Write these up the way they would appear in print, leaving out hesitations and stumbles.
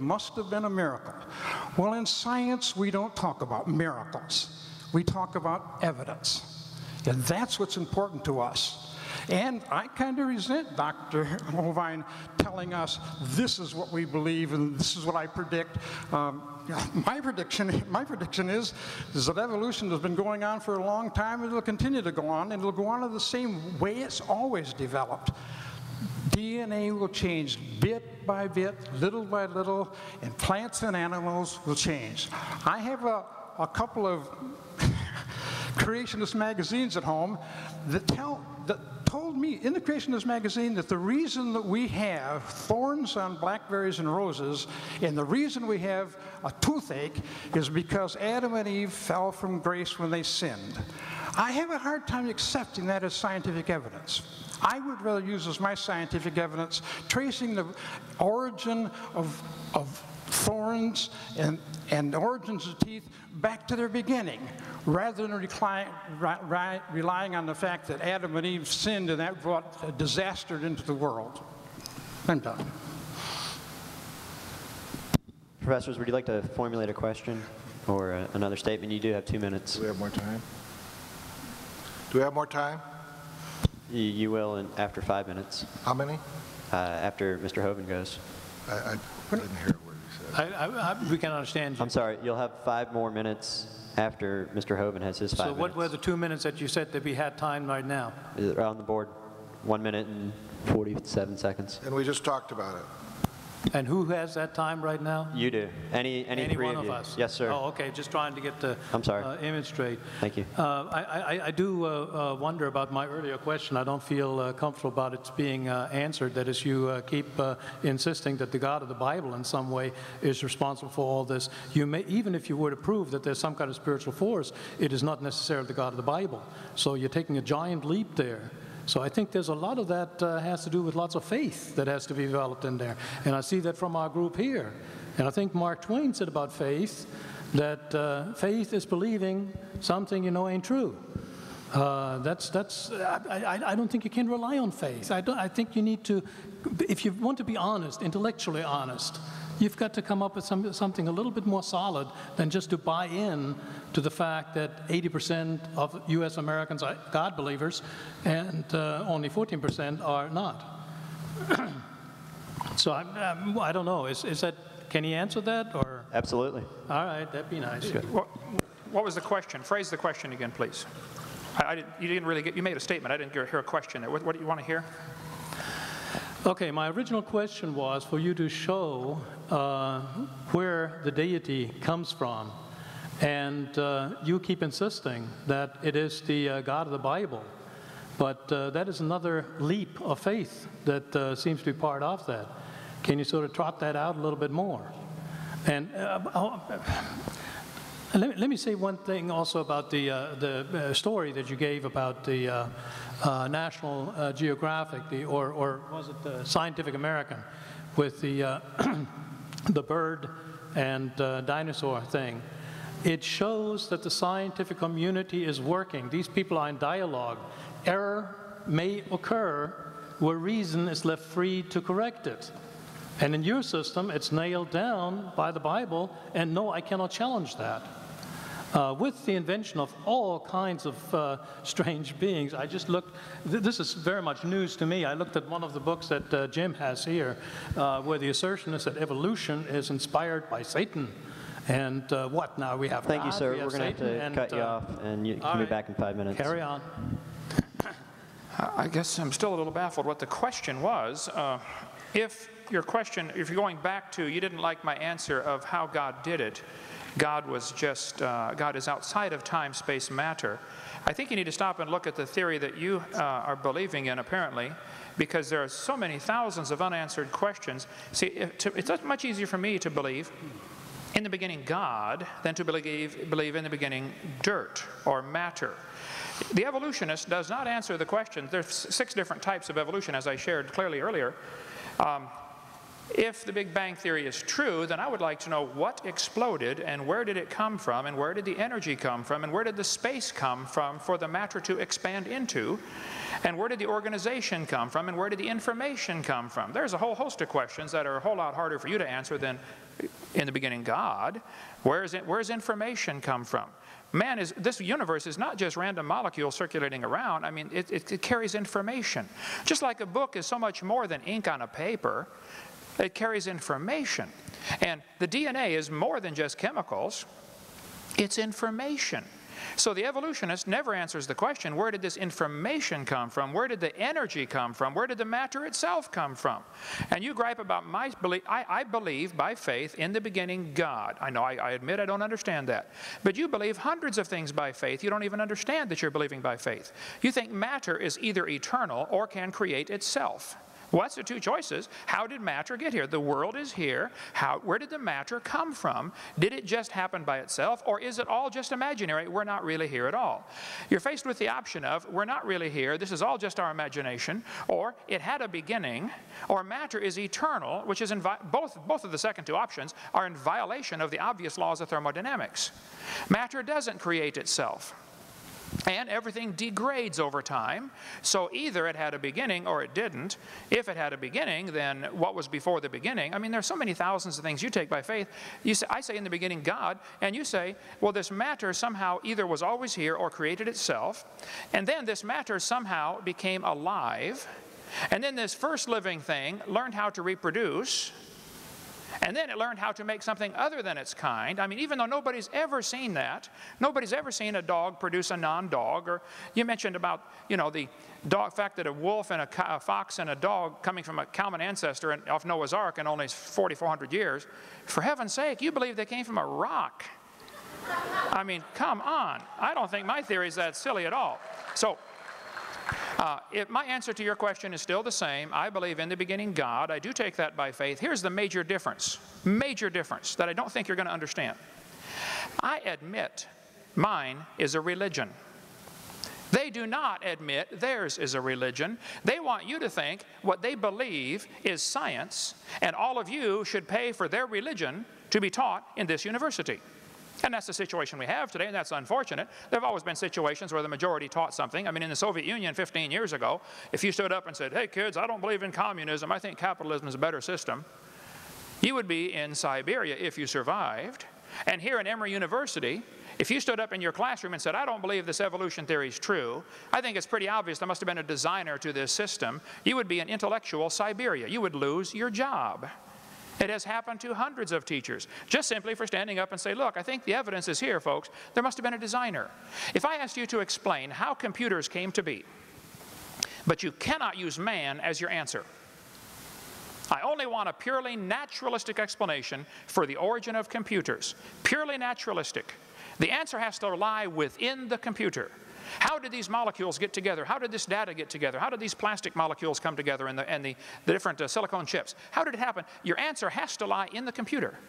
must have been a miracle. Well, in science, we don't talk about miracles. We talk about evidence. And that's what's important to us. And I kind of resent Dr. Hovind telling us this is what we believe and this is what I predict. My prediction is that evolution has been going on for a long time, and it'll continue to go on, and it'll go on in the same way it's always developed. DNA will change bit by bit, little by little, and plants and animals will change. I have a couple of creationist magazines at home that told me in the Creationist magazine that the reason that we have thorns on blackberries and roses and the reason we have a toothache is because Adam and Eve fell from grace when they sinned. I have a hard time accepting that as scientific evidence. I would rather use as my scientific evidence tracing the origin of thorns and the origins of teeth back to their beginning, rather than relying on the fact that Adam and Eve sinned and that brought a disaster into the world. I'm done. Professors, would you like to formulate a question or another statement? You do have 2 minutes. Do we have more time? Do we have more time? You will after 5 minutes. How many? After Mr. Hovind goes. I didn't hear a word he said. We can understand you. I'm sorry, you'll have 5 more minutes after Mr. Hovind has his 5 minutes. So what were the 2 minutes that you said that we had time right now? On the board, 1 minute and 47 seconds. And we just talked about it. And who has that time right now? You do. Any three one of of you. us? Yes, sir. Oh, okay. Just trying to get the image straight. Thank you. I do wonder about my earlier question. I don't feel comfortable about it being answered. That is, you keep insisting that the God of the Bible in some way is responsible for all this. You may, even if you were to prove that there's some kind of spiritual force, it is not necessarily the God of the Bible. So you're taking a giant leap there. So I think there's a lot of that has to do with lots of faith that has to be developed in there. And I see that from our group here. And I think Mark Twain said about faith that faith is believing something you know ain't true. I don't think you can rely on faith. I think you need to, if you want to be honest, intellectually honest, you've got to come up with something a little bit more solid than just to buy in to the fact that 80% of U.S. Americans are God believers and only 14% are not. So I don't know. Is that? Can he answer that? Or absolutely. All right, that'd be nice. What was the question? Phrase the question again, please. You didn't really get. You made a statement. I didn't hear a question there. What do you want to hear? Okay, my original question was for you to show where the deity comes from. And you keep insisting that it is the God of the Bible. But that is another leap of faith that seems to be part of that. Can you sort of trot that out a little bit more? And let me say one thing also about the story that you gave about the National Geographic, or was it the Scientific American, with the the bird and dinosaur thing. It shows that the scientific community is working. These people are in dialogue. Error may occur where reason is left free to correct it. And in your system, it's nailed down by the Bible, and no, I cannot challenge that. With the invention of all kinds of strange beings, I just looked, this is very much news to me. I looked at one of the books that Jim has here, where the assertion is that evolution is inspired by Satan. And what now? We have Thank God, you, sir. We're going to have to cut you off, and you can be back in 5 minutes. Carry on. I guess I'm still a little baffled what the question was. If you're going back to, you didn't like my answer of how God did it, God is outside of time, space, matter. I think you need to stop and look at the theory that you are believing in, apparently, because there are so many thousands of unanswered questions. See, it's much easier for me to believe in the beginning God than to believe in the beginning dirt or matter. The evolutionist does not answer the question. There's 6 different types of evolution, as I shared clearly earlier. if the Big Bang Theory is true, then I would like to know what exploded and where did it come from and where did the energy come from and where did the space come from for the matter to expand into, and where did the organization come from and where did the information come from. There's a whole host of questions that are a whole lot harder for you to answer than in the beginning God. Where's information come from? This universe is not just random molecules circulating around. I mean, it carries information. Just like a book is so much more than ink on a paper, it carries information. And the DNA is more than just chemicals. It's information. So the evolutionist never answers the question, where did this information come from? Where did the energy come from? Where did the matter itself come from? And you gripe about my belief. I believe by faith in the beginning God. I know, I admit I don't understand that. But you believe hundreds of things by faith. You don't even understand that you're believing by faith. You think matter is either eternal or can create itself. What's the two choices? How did matter get here? The world is here. Where did the matter come from? Did it just happen by itself, or is it all just imaginary? We're not really here at all. You're faced with the option of, we're not really here, this is all just our imagination, or it had a beginning, or matter is eternal, which is both of the second two options are in violation of the obvious laws of thermodynamics. Matter doesn't create itself. And everything degrades over time, so either it had a beginning or it didn't. If it had a beginning, then what was before the beginning? I mean, there's so many thousands of things you take by faith. I say in the beginning God, and you say, well, this matter somehow either was always here or created itself, and then this matter somehow became alive, and then this first living thing learned how to reproduce, and then it learned how to make something other than its kind. I mean, even though nobody's ever seen that, nobody's ever seen a dog produce a non-dog. Or you mentioned about, the fact that a wolf and a fox and a dog coming from a common ancestor off Noah's Ark in only 4,400 years. For heaven's sake, you believe they came from a rock. I mean, come on. I don't think my theory is that silly at all. So, if my answer to your question is still the same, I believe in the beginning God. I do take that by faith. Here's the major difference that I don't think you're going to understand. I admit mine is a religion. They do not admit theirs is a religion. They want you to think what they believe is science, and all of you should pay for their religion to be taught in this university. And that's the situation we have today, and that's unfortunate. There have always been situations where the majority taught something. I mean, in the Soviet Union 15 years ago, if you stood up and said, hey kids, I don't believe in communism, I think capitalism is a better system, you would be in Siberia if you survived. And here in Emory University, if you stood up in your classroom and said, I don't believe this evolution theory is true, I think it's pretty obvious there must have been a designer to this system, you would be in intellectual Siberia. You would lose your job. It has happened to hundreds of teachers, just simply for standing up and say, look, I think the evidence is here, folks. There must have been a designer. If I asked you to explain how computers came to be, but you cannot use man as your answer, I only want a purely naturalistic explanation for the origin of computers. Purely naturalistic. The answer has to lie within the computer. How did these molecules get together? How did this data get together? How did these plastic molecules come together and the different silicon chips? How did it happen? Your answer has to lie in the computer.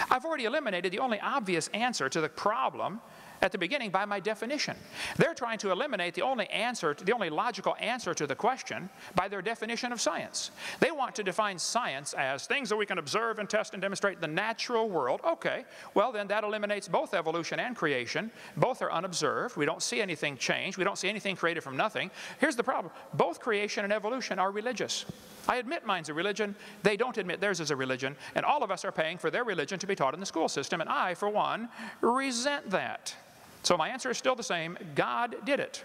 I've already eliminated the only obvious answer to the problem at the beginning by my definition. They're trying to eliminate the only logical answer to the question by their definition of science. They want to define science as things that we can observe and test and demonstrate in the natural world. Okay, well then that eliminates both evolution and creation. Both are unobserved. We don't see anything change. We don't see anything created from nothing. Here's the problem. Both creation and evolution are religious. I admit mine's a religion. They don't admit theirs is a religion. And all of us are paying for their religion to be taught in the school system. And I, for one, resent that. So my answer is still the same. God did it.